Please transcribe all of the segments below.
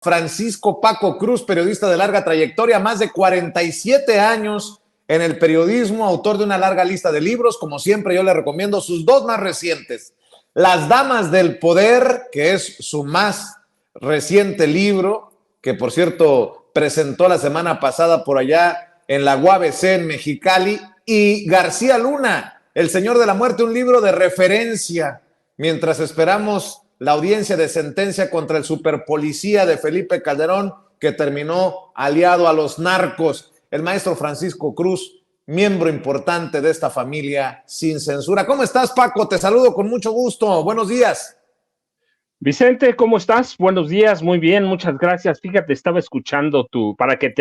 Francisco Paco Cruz, periodista de larga trayectoria, más de 47 años en el periodismo, autor de una larga lista de libros. Como siempre, yo le recomiendo sus dos más recientes. Las Damas del Poder, que es su más reciente libro, que por cierto presentó la semana pasada por allá en la UABC en Mexicali, y García Luna, El Señor de la Muerte, un libro de referencia, mientras esperamos la audiencia de sentencia contra el superpolicía de Felipe Calderón, que terminó aliado a los narcos. El maestro Francisco Cruz, miembro importante de esta familia sin censura. ¿Cómo estás, Paco? Te saludo con mucho gusto. Buenos días. Vicente, ¿cómo estás? Buenos días, muy bien, muchas gracias. Fíjate, estaba escuchando para que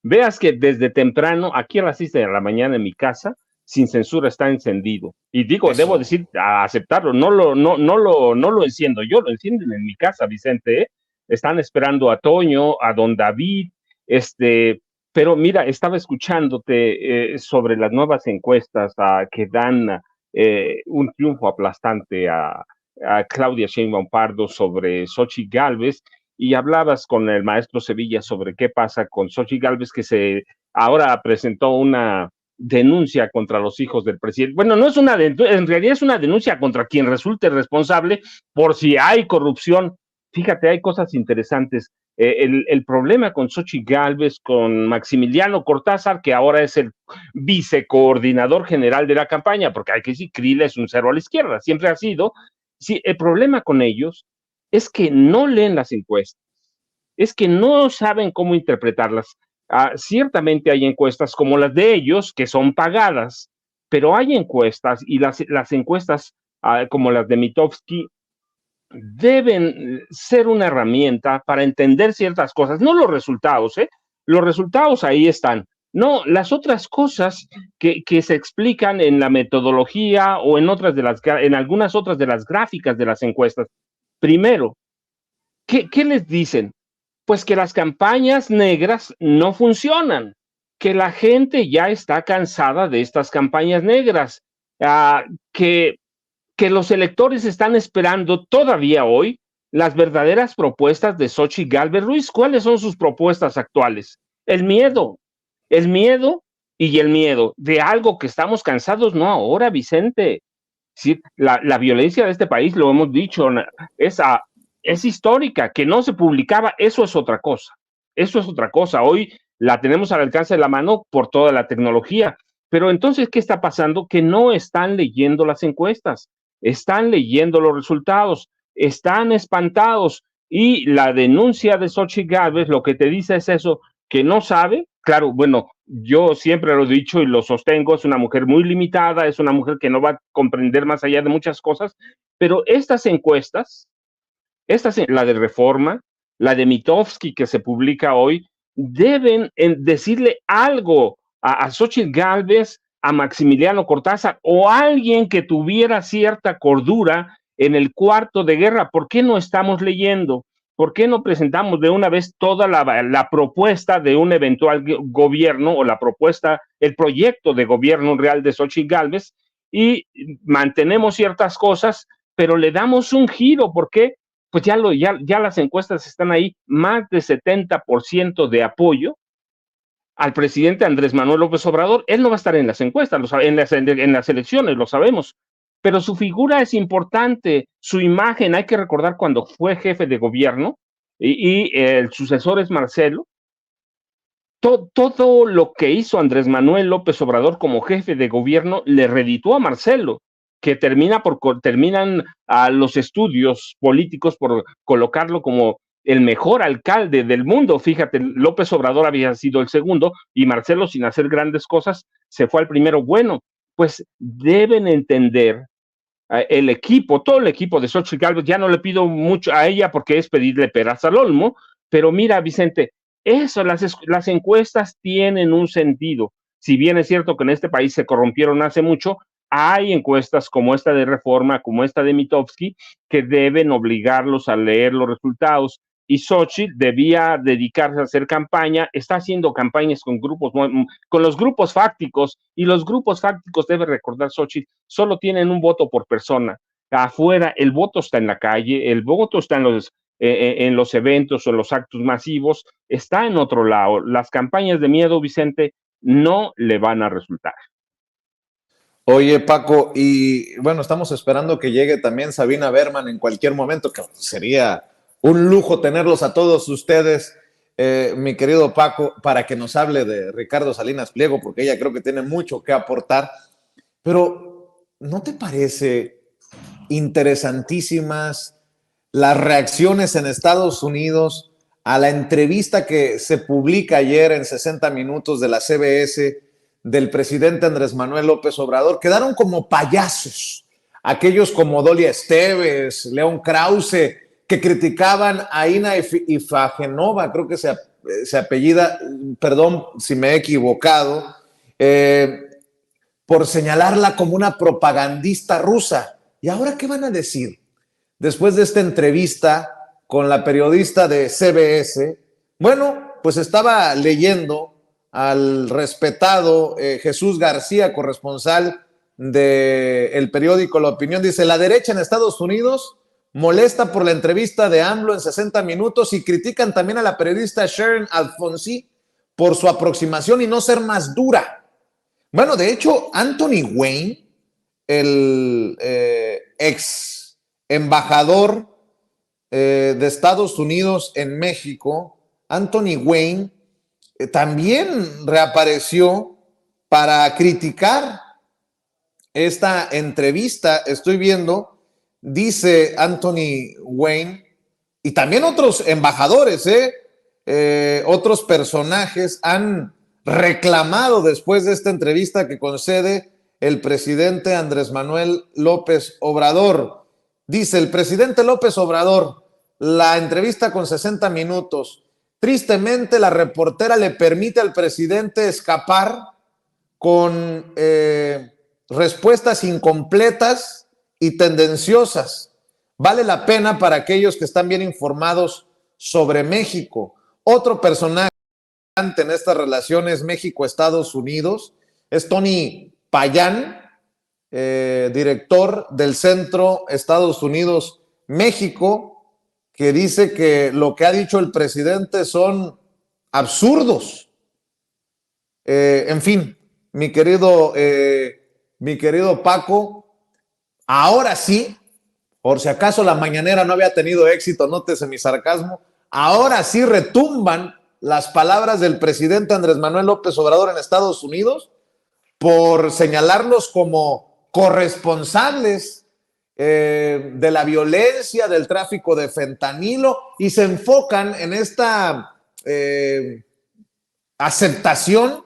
veas que desde temprano, aquí a las 6 de la mañana en mi casa, Sin Censura está encendido. Y digo, Eso. debo decir, a aceptarlo, no lo enciendo yo, lo encienden en mi casa, Vicente, ¿eh? Están esperando a Toño, a don David, pero mira, estaba escuchándote sobre las nuevas encuestas que dan un triunfo aplastante a Claudia Sheinbaum Pardo sobre Xochitl Gálvez, y hablabas con el maestro Sevilla sobre qué pasa con Xochitl Gálvez, que ahora presentó una denuncia contra los hijos del presidente. Bueno, no es en realidad es una denuncia contra quien resulte responsable por si hay corrupción. Fíjate, hay cosas interesantes. El problema con Xochitl Gálvez, con Maximiliano Cortázar, que ahora es el vicecoordinador general de la campaña, porque hay que decir, Krill es un cero a la izquierda, siempre ha sido. Sí, el problema con ellos es que no leen las encuestas, es que no saben cómo interpretarlas. Ciertamente hay encuestas como las de ellos, que son pagadas, pero hay encuestas, y las encuestas como las de Mitofsky deben ser una herramienta para entender ciertas cosas, no los resultados, ¿eh? Los resultados ahí están. No, las otras cosas que se explican en la metodología o en algunas otras de las gráficas de las encuestas. Primero, ¿qué les dicen? Pues que las campañas negras no funcionan, que la gente ya está cansada de estas campañas negras, que los electores están esperando todavía hoy las verdaderas propuestas de Xochitl Gálvez Ruiz. ¿Cuáles son sus propuestas actuales? El miedo y el miedo de algo que estamos cansados, no ahora, Vicente. Sí, la violencia de este país, lo hemos dicho, es histórica, que no se publicaba, eso es otra cosa. Eso es otra cosa. Hoy la tenemos al alcance de la mano por toda la tecnología. Pero entonces, ¿qué está pasando? Que no están leyendo las encuestas, están leyendo los resultados, están espantados. Y la denuncia de Xochitl Gálvez lo que te dice es eso, que no sabe. Claro, bueno, yo siempre lo he dicho y lo sostengo, es una mujer muy limitada, es una mujer que no va a comprender más allá de muchas cosas, pero estas encuestas, la de Reforma, la de Mitofsky que se publica hoy, deben decirle algo a Xochitl Gálvez, a Maximiliano Cortázar o a alguien que tuviera cierta cordura en el cuarto de guerra. ¿Por qué no estamos leyendo? ¿Por qué no presentamos de una vez toda la propuesta de un eventual gobierno o el proyecto de gobierno real de Xochitl Gálvez, y mantenemos ciertas cosas, pero le damos un giro? ¿Por qué? Pues ya las encuestas están ahí, más de 70% de apoyo al presidente Andrés Manuel López Obrador. Él no va a estar en las encuestas, en las elecciones, lo sabemos, pero su figura es importante, su imagen. Hay que recordar cuando fue jefe de gobierno y el sucesor es Marcelo. Todo lo que hizo Andrés Manuel López Obrador como jefe de gobierno le redituó a Marcelo, que terminan a los estudios políticos por colocarlo como el mejor alcalde del mundo. Fíjate, López Obrador había sido el segundo y Marcelo, sin hacer grandes cosas, se fue al primero. Bueno, pues deben entender el equipo, todo el equipo de Xochitl Gálvez. Ya no le pido mucho a ella porque es pedirle peras al olmo, pero mira, Vicente, las encuestas tienen un sentido. Si bien es cierto que en este país se corrompieron hace mucho, hay encuestas como esta de Reforma, como esta de Mitofsky, que deben obligarlos a leer los resultados. Y Xochitl debía dedicarse a hacer campaña, está haciendo campañas con los grupos fácticos, y los grupos fácticos, debe recordar Xochitl, solo tienen un voto por persona. Afuera, el voto está en la calle, el voto está en los eventos o los actos masivos, está en otro lado. Las campañas de miedo, Vicente, no le van a resultar. Oye, Paco, y bueno, estamos esperando que llegue también Sabina Berman en cualquier momento, que sería un lujo tenerlos a todos ustedes, mi querido Paco, para que nos hable de Ricardo Salinas Pliego, porque ella creo que tiene mucho que aportar. Pero, ¿no te parece interesantísimas las reacciones en Estados Unidos a la entrevista que se publica ayer en 60 minutos de la CBS del presidente Andrés Manuel López Obrador? Quedaron como payasos aquellos como Dolia Esteves, León Krause, que criticaban a Ina Ifagenova, creo que se apellida, perdón si me he equivocado, por señalarla como una propagandista rusa. ¿Y ahora qué van a decir? Después de esta entrevista con la periodista de CBS, bueno, pues estaba leyendo al respetado Jesús García, corresponsal del periódico La Opinión, dice: la derecha en Estados Unidos molesta por la entrevista de AMLO en 60 minutos y critican también a la periodista Sharon Alfonsi por su aproximación y no ser más dura. Bueno, de hecho, Anthony Wayne, el ex embajador de Estados Unidos en México, Anthony Wayne, también reapareció para criticar esta entrevista. Estoy viendo, dice Anthony Wayne, y también otros embajadores, otros personajes han reclamado después de esta entrevista que concede el presidente Andrés Manuel López Obrador. Dice el presidente López Obrador, la entrevista con 60 minutos. Tristemente, la reportera le permite al presidente escapar con respuestas incompletas y tendenciosas. Vale la pena para aquellos que están bien informados sobre México. Otro personaje en estas relaciones México-Estados Unidos es Tony Payán, director del Centro Estados Unidos-México, que dice que lo que ha dicho el presidente son absurdos. En fin, mi querido Paco, ahora sí, por si acaso la mañanera no había tenido éxito, nótese mi sarcasmo, ahora sí retumban las palabras del presidente Andrés Manuel López Obrador en Estados Unidos por señalarlos como corresponsables de la violencia, del tráfico de fentanilo, y se enfocan en esta aceptación,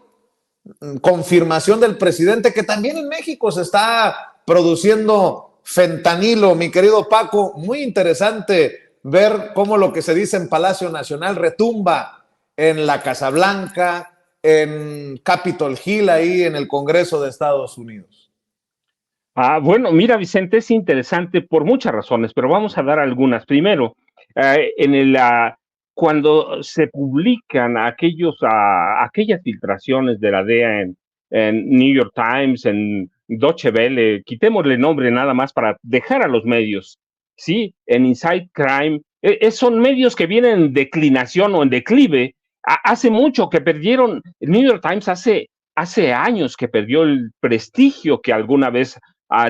confirmación del presidente que también en México se está produciendo fentanilo. Mi querido Paco, muy interesante ver cómo lo que se dice en Palacio Nacional retumba en la Casa Blanca, en Capitol Hill, ahí en el Congreso de Estados Unidos. Bueno, mira, Vicente, es interesante por muchas razones, pero vamos a dar algunas. Primero, cuando se publican aquellas filtraciones de la DEA en New York Times, en Deutsche Welle, quitémosle nombre nada más para dejar a los medios, ¿sí? En Inside Crime, son medios que vienen en declinación o en declive. Hace mucho que perdieron, el New York Times hace años que perdió el prestigio que alguna vez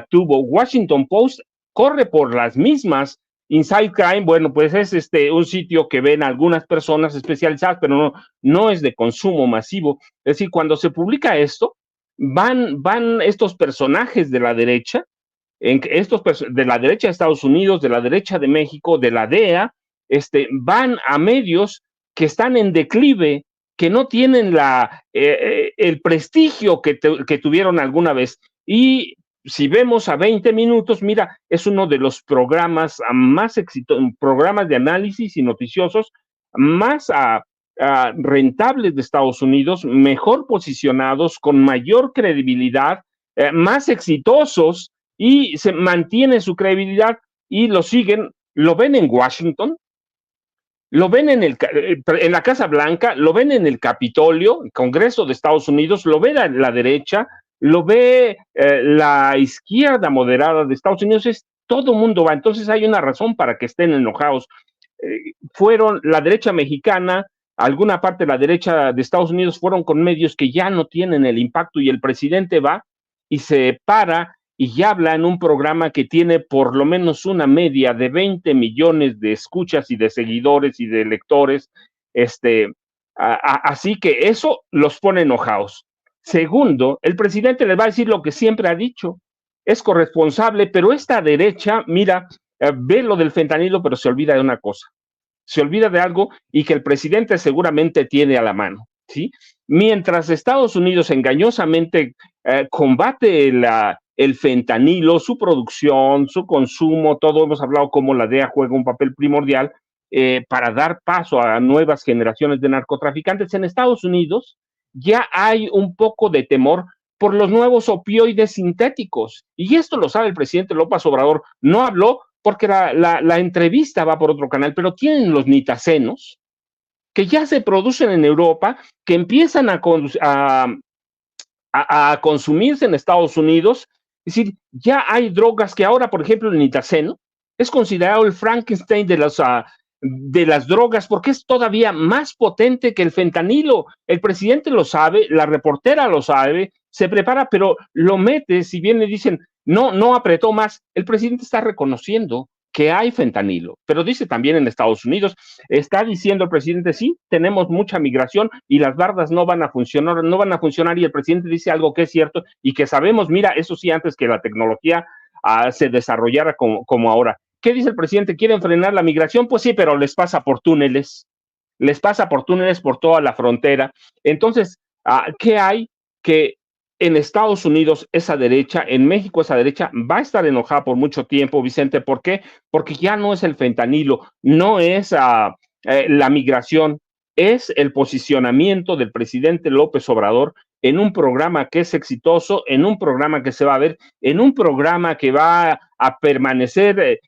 tuvo. Washington Post corre por las mismas. Inside Crime, bueno, pues es un sitio que ven algunas personas especializadas, pero no es de consumo masivo. Es decir, cuando se publica esto, van estos personajes de la derecha, de la derecha de Estados Unidos, de la derecha de México, de la DEA, van a medios que están en declive, que no tienen el prestigio que tuvieron alguna vez. Y si vemos a 20 minutos, mira, es uno de los programas más exitosos, programas de análisis y noticiosos más rentables de Estados Unidos, mejor posicionados, con mayor credibilidad, más exitosos, y se mantiene su credibilidad y lo siguen, lo ven en Washington, lo ven en la Casa Blanca, lo ven en el Capitolio, el Congreso de Estados Unidos, lo ve la derecha, lo ve la izquierda moderada de Estados Unidos, todo mundo va. Entonces hay una razón para que estén enojados. fueron la derecha mexicana, alguna parte de la derecha de Estados Unidos fueron con medios que ya no tienen el impacto y el presidente va y se para y ya habla en un programa que tiene por lo menos una media de 20 millones de escuchas y de seguidores y de lectores. Así que eso los pone enojados. Segundo, el presidente les va a decir lo que siempre ha dicho, es corresponsable, pero esta derecha, mira, ve lo del fentanilo, pero se olvida de una cosa, se olvida de algo y que el presidente seguramente tiene a la mano, ¿sí? Mientras Estados Unidos engañosamente combate el fentanilo, su producción, su consumo, todo hemos hablado cómo la DEA juega un papel primordial para dar paso a nuevas generaciones de narcotraficantes. En Estados Unidos ya hay un poco de temor por los nuevos opioides sintéticos. Y esto lo sabe el presidente López Obrador. No habló porque la entrevista va por otro canal, pero tienen los nitacenos que ya se producen en Europa, que empiezan a consumirse en Estados Unidos. Es decir, ya hay drogas que ahora, por ejemplo, el nitaceno es considerado el Frankenstein de las drogas porque es todavía más potente que el fentanilo. El presidente lo sabe, la reportera lo sabe, se prepara, pero lo mete, si bien le dicen, no apretó más, el presidente está reconociendo que hay fentanilo, pero dice también en Estados Unidos, está diciendo el presidente, sí, tenemos mucha migración y las bardas no van a funcionar, y el presidente dice algo que es cierto y que sabemos, mira, eso sí, antes que la tecnología se desarrollara como ahora. ¿Qué dice el presidente? ¿Quieren frenar la migración? Pues sí, pero les pasa por túneles por toda la frontera. Entonces, ¿qué hay? Que en Estados Unidos esa derecha, en México esa derecha va a estar enojada por mucho tiempo, Vicente. ¿Por qué? Porque ya no es el fentanilo, no es la migración, es el posicionamiento del presidente López Obrador en un programa que es exitoso, en un programa que se va a ver, en un programa que va a permanecer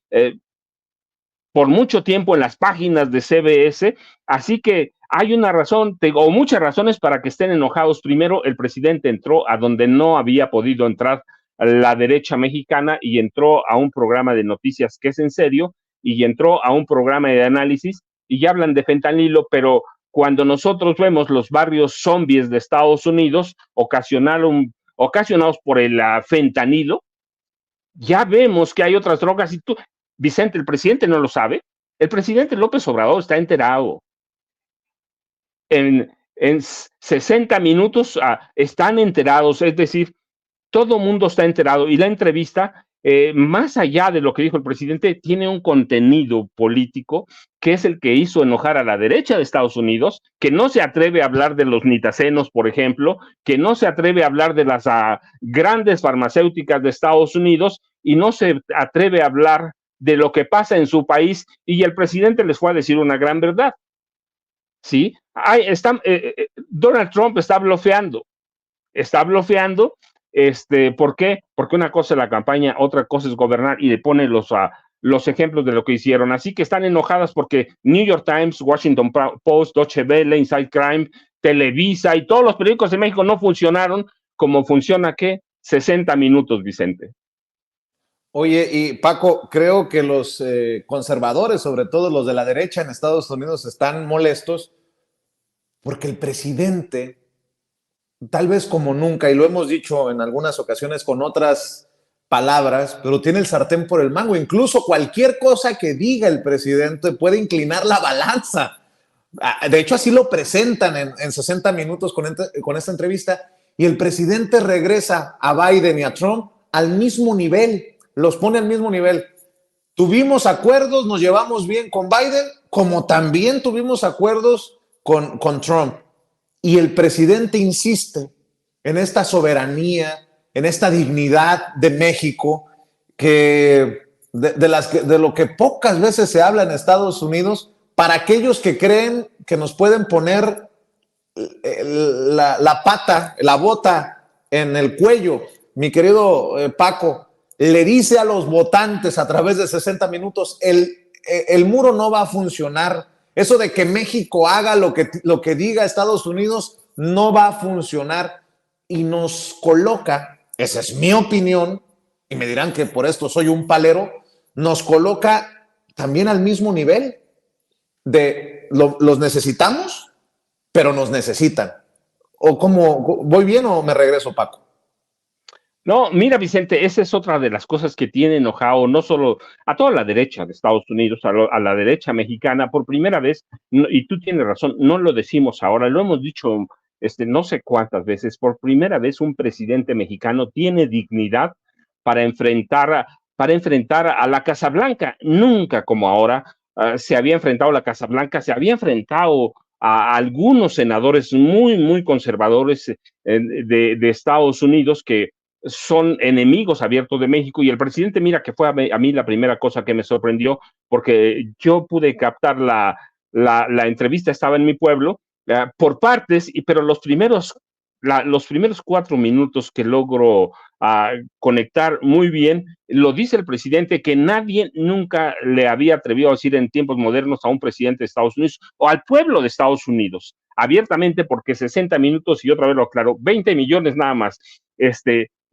por mucho tiempo en las páginas de CBS, así que hay una razón, o muchas razones para que estén enojados. Primero, el presidente entró a donde no había podido entrar la derecha mexicana y entró a un programa de noticias que es en serio y entró a un programa de análisis y ya hablan de fentanilo, pero cuando nosotros vemos los barrios zombies de Estados Unidos ocasionados por el fentanilo, ya vemos que hay otras drogas y tú, Vicente, el presidente no lo sabe. El presidente López Obrador está enterado. En 60 minutos están enterados, es decir, todo mundo está enterado y la entrevista, más allá de lo que dijo el presidente, tiene un contenido político que es el que hizo enojar a la derecha de Estados Unidos, que no se atreve a hablar de los nitacenos, por ejemplo, que no se atreve a hablar de las grandes farmacéuticas de Estados Unidos y no se atreve a hablar de lo que pasa en su país, y el presidente les fue a decir una gran verdad. ¿Sí? Donald Trump está bloqueando. ¿Por qué? Porque una cosa es la campaña, otra cosa es gobernar, y le pone los ejemplos de lo que hicieron. Así que están enojadas porque New York Times, Washington Post, Deutsche Welle, Inside Crime, Televisa y todos los periódicos de México no funcionaron como funciona, ¿qué? 60 minutos, Vicente. Oye, y Paco, creo que los conservadores, sobre todo los de la derecha en Estados Unidos, están molestos porque el presidente, tal vez como nunca, y lo hemos dicho en algunas ocasiones con otras palabras, pero tiene el sartén por el mango. Incluso cualquier cosa que diga el presidente puede inclinar la balanza. De hecho, así lo presentan en 60 minutos con esta entrevista, y el presidente regresa a Biden y a Trump al mismo nivel, los pone al mismo nivel. Tuvimos acuerdos, nos llevamos bien con Biden, como también tuvimos acuerdos con Trump. Y el presidente insiste en esta soberanía, en esta dignidad de México, que de lo que pocas veces se habla en Estados Unidos, para aquellos que creen que nos pueden poner la pata, la bota en el cuello. Mi querido Paco, le dice a los votantes a través de 60 minutos, el muro no va a funcionar. Eso de que México haga lo que diga Estados Unidos no va a funcionar, y nos coloca, esa es mi opinión, y me dirán que por esto soy un palero, nos coloca también al mismo nivel. los necesitamos, pero nos necesitan. ¿O cómo, voy bien o me regreso, Paco? No, mira, Vicente, esa es otra de las cosas que tiene enojado no solo a toda la derecha de Estados Unidos, a la derecha mexicana, por primera vez, y tú tienes razón, no lo decimos ahora, lo hemos dicho no sé cuántas veces, por primera vez un presidente mexicano tiene dignidad para enfrentar a la Casa Blanca. Nunca como ahora se había enfrentado a la Casa Blanca, se había enfrentado a algunos senadores muy conservadores de Estados Unidos que son enemigos abiertos de México y el presidente, mira que fue a mí la primera cosa que me sorprendió porque yo pude captar la entrevista, estaba en mi pueblo, por partes, pero los primeros 4 minutos que logro conectar muy bien, lo dice el presidente que nadie nunca le había atrevido a decir en tiempos modernos a un presidente de Estados Unidos o al pueblo de Estados Unidos, abiertamente porque 60 minutos, y otra vez lo aclaro, 20 millones nada más,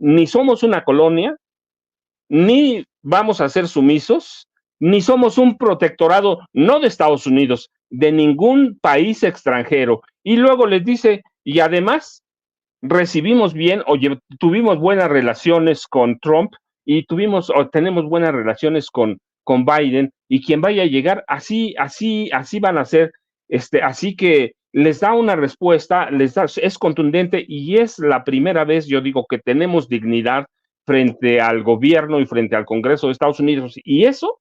ni somos una colonia, ni vamos a ser sumisos, ni somos un protectorado, no de Estados Unidos, de ningún país extranjero. Y luego les dice, y además recibimos bien, oye, tuvimos buenas relaciones con Trump y tenemos buenas relaciones con Biden, y quien vaya a llegar, así van a ser, así que les da una respuesta, es contundente y es la primera vez, yo digo, que tenemos dignidad frente al gobierno y frente al Congreso de Estados Unidos, y eso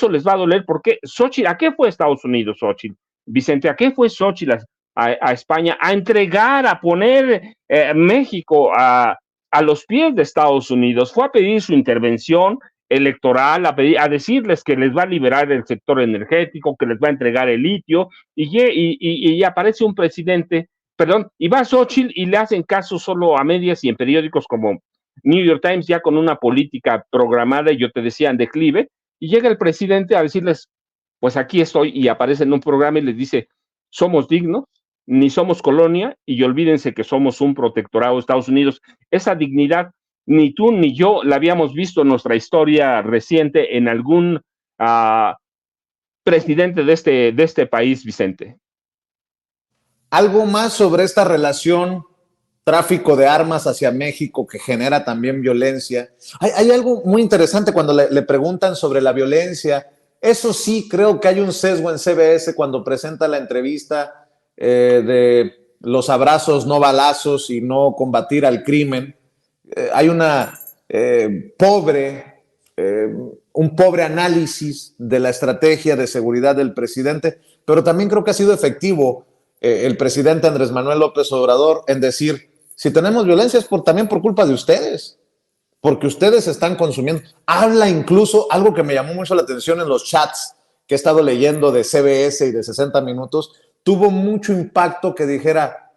les va a doler porque Xochitl, ¿a qué fue Estados Unidos, Xochitl? Vicente, ¿a qué fue Xochitl a España? A entregar, a poner México a los pies de Estados Unidos, fue a pedir su intervención electoral, a decirles que les va a liberar el sector energético, que les va a entregar el litio, y aparece un presidente, perdón, y va a Xochitl y le hacen caso solo a medias y en periódicos como New York Times, ya con una política programada, y yo te decía, en declive, y llega el presidente a decirles, pues aquí estoy, y aparece en un programa y les dice, somos dignos, ni somos colonia, y olvídense que somos un protectorado de Estados Unidos. Esa dignidad, ni tú ni yo la habíamos visto en nuestra historia reciente en algún presidente de este país, Vicente. Algo más sobre esta relación tráfico de armas hacia México que genera también violencia. Hay algo muy interesante cuando le preguntan sobre la violencia. Eso sí, creo que hay un sesgo en CBS cuando presenta la entrevista de los abrazos, no balazos y no combatir al crimen. Hay una un pobre análisis de la estrategia de seguridad del presidente, pero también creo que ha sido efectivo el presidente Andrés Manuel López Obrador en decir, si tenemos violencia es también por culpa de ustedes, porque ustedes están consumiendo. Habla incluso algo que me llamó mucho la atención en los chats que he estado leyendo de CBS y de 60 minutos, tuvo mucho impacto que dijera,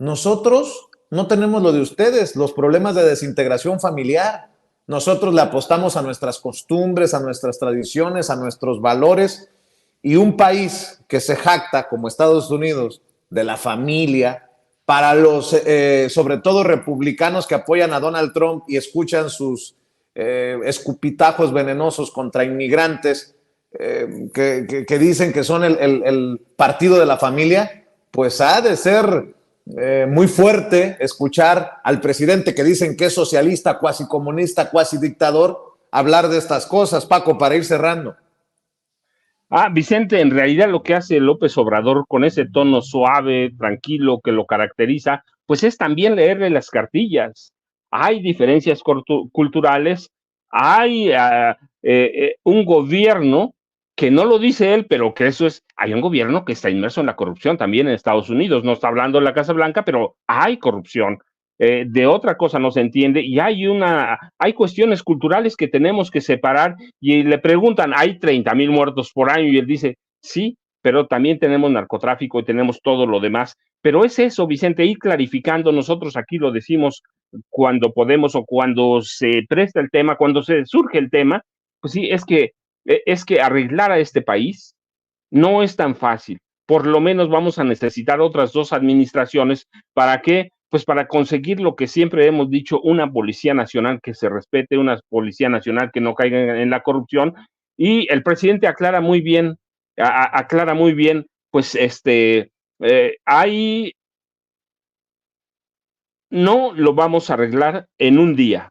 nosotros no tenemos lo de ustedes, los problemas de desintegración familiar. Nosotros le apostamos a nuestras costumbres, a nuestras tradiciones, a nuestros valores, y un país que se jacta como Estados Unidos de la familia, para los, sobre todo republicanos que apoyan a Donald Trump y escuchan sus escupitajos venenosos contra inmigrantes que dicen que son el partido de la familia, pues ha de ser muy fuerte escuchar al presidente que dicen que es socialista, cuasi comunista, cuasi dictador, hablar de estas cosas. Paco, para ir cerrando. Vicente, en realidad lo que hace López Obrador con ese tono suave, tranquilo que lo caracteriza, pues es también leerle las cartillas. Hay diferencias culturales, hay un gobierno que no lo dice él, pero que hay un gobierno que está inmerso en la corrupción también en Estados Unidos. No está hablando de la Casa Blanca, pero hay corrupción. De otra cosa no se entiende, y hay cuestiones culturales que tenemos que separar, y le preguntan, hay 30,000 muertos por año, y él dice, sí, pero también tenemos narcotráfico y tenemos todo lo demás. Pero es eso, Vicente, ir clarificando. Nosotros aquí lo decimos cuando podemos o cuando se presta el tema, cuando se surge el tema, pues sí, es que arreglar a este país no es tan fácil. Por lo menos vamos a necesitar otras 2 administraciones. ¿Para qué? Pues para conseguir lo que siempre hemos dicho, una policía nacional que se respete, una policía nacional que no caiga en la corrupción. Y el presidente aclara muy bien aclara muy bien, pues hay, no lo vamos a arreglar en un día.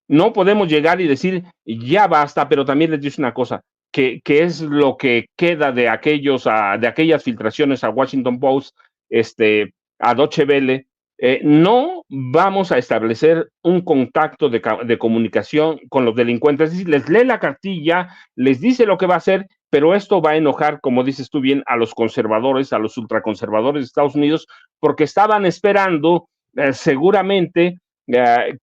No podemos llegar y decir, ya basta, pero también les dice una cosa, que es lo que queda de de aquellas filtraciones a Washington Post, a Deutsche Welle. No vamos a establecer un contacto de comunicación con los delincuentes, es decir, les lee la cartilla, les dice lo que va a hacer, pero esto va a enojar, como dices tú bien, a los conservadores, a los ultraconservadores de Estados Unidos, porque estaban esperando seguramente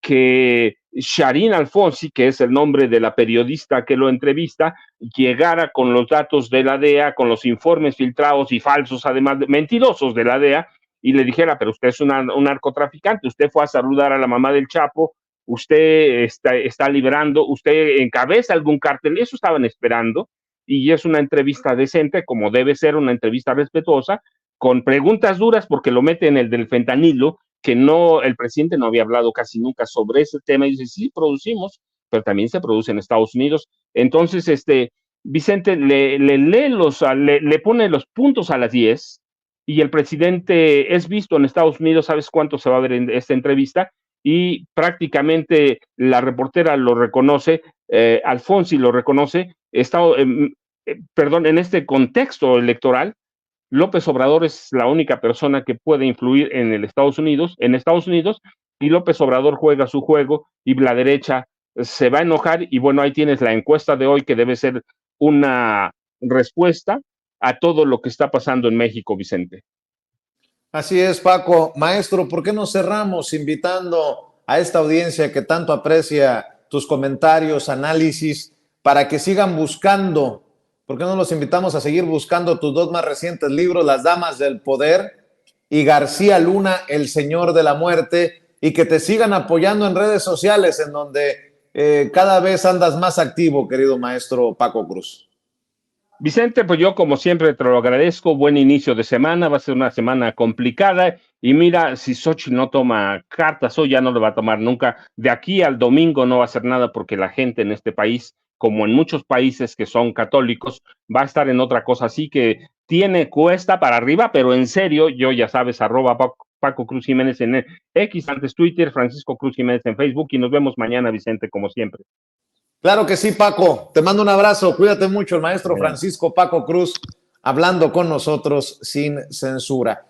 que Shireen Alfonsi, que es el nombre de la periodista que lo entrevista, llegara con los datos de la DEA, con los informes filtrados y falsos, además mentirosos de la DEA, y le dijera, pero usted es un narcotraficante, usted fue a saludar a la mamá del Chapo, usted está liberando, usted encabeza algún cártel, eso estaban esperando, y es una entrevista decente, como debe ser una entrevista respetuosa, con preguntas duras, porque lo mete en el del fentanilo, que no, el presidente no había hablado casi nunca sobre ese tema, y dice, sí, producimos, pero también se produce en Estados Unidos. Entonces, Vicente le pone los puntos a las 10, y el presidente es visto en Estados Unidos, ¿sabes cuánto se va a ver en esta entrevista? Y prácticamente la reportera lo reconoce, Alfonsi lo reconoce, perdón, en este contexto electoral, López Obrador es la única persona que puede influir en Estados Unidos, y López Obrador juega su juego y la derecha se va a enojar, y bueno, ahí tienes la encuesta de hoy que debe ser una respuesta a todo lo que está pasando en México, Vicente. Así es, Paco. Maestro, ¿por qué no cerramos invitando a esta audiencia que tanto aprecia tus comentarios, análisis, para que sigan buscando? ¿Por qué no los invitamos a seguir buscando tus dos más recientes libros, Las Damas del Poder y García Luna, El Señor de la Muerte, y que te sigan apoyando en redes sociales, en donde cada vez andas más activo, querido maestro Paco Cruz? Vicente, pues yo como siempre te lo agradezco, buen inicio de semana, va a ser una semana complicada, y mira, si Xochitl no toma cartas hoy, ya no lo va a tomar nunca, de aquí al domingo no va a hacer nada, porque la gente en este país, como en muchos países que son católicos, va a estar en otra cosa, así que tiene cuesta para arriba, pero en serio, yo ya sabes, @Paco Cruz Jiménez en X, antes Twitter, Francisco Cruz Jiménez en Facebook, y nos vemos mañana, Vicente, como siempre. Claro que sí, Paco. Te mando un abrazo. Cuídate mucho, el maestro Francisco Paco Cruz, hablando con nosotros sin censura.